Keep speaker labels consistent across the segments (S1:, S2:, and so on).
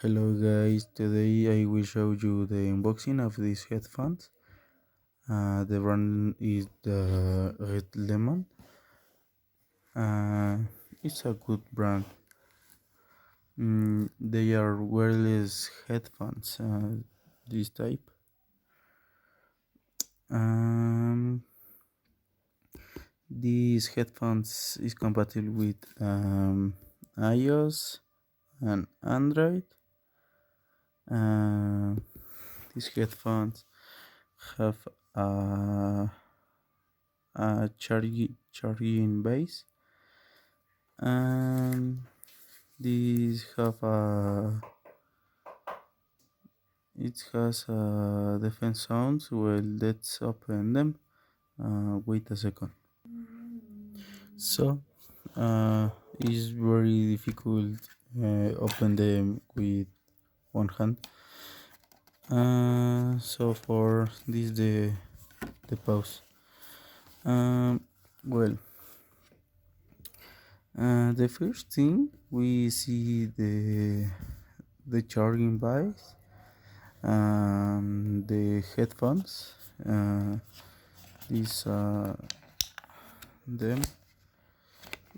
S1: Hello guys, today I will show you the unboxing of these headphones. The brand is the Red Lemon. Uh, it's a good brand. They are wireless headphones, this type. Um, these headphones is compatible with iOS and Android. Uh, these headphones have a charging base, and these have a it has a defense sounds. Well, let's open them. Wait a second. So it's very difficult open them with one hand. So for this the pause. um well, the first thing we see the charging device, the headphones. This them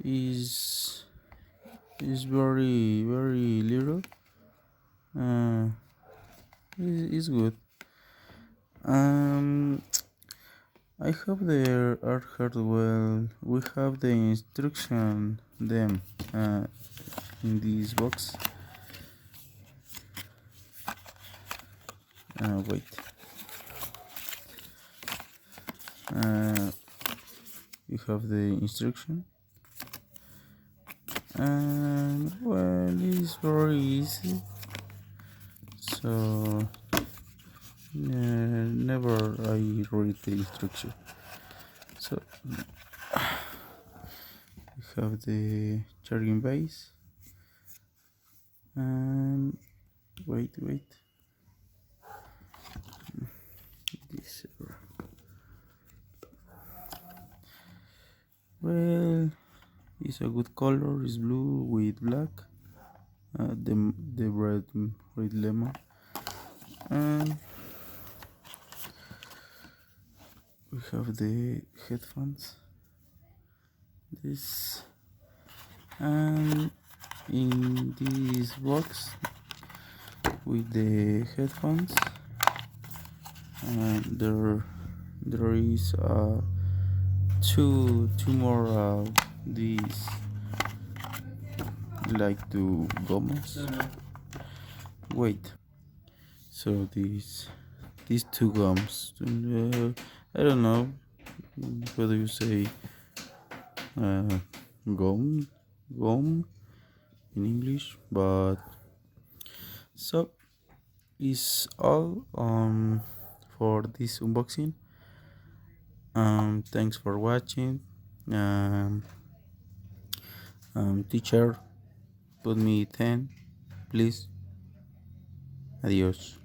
S1: is very little. Uh, is good. Um, I hope they are heard well. We have the instruction them in this box. Wait. You have the instruction, and well, it's very easy. So never I read the instruction. So we have the charging base, and wait this. Well, it's a good color. It's blue with black. The red lemon, and we have the headphones. This, and in this box with the headphones, and there is two more of these, like the gomos. Wait, so these two gums, I don't know whether you say uh, gum in English, but so is all for this unboxing. Thanks for watching. um, Teacher, put me 10, please. Adios.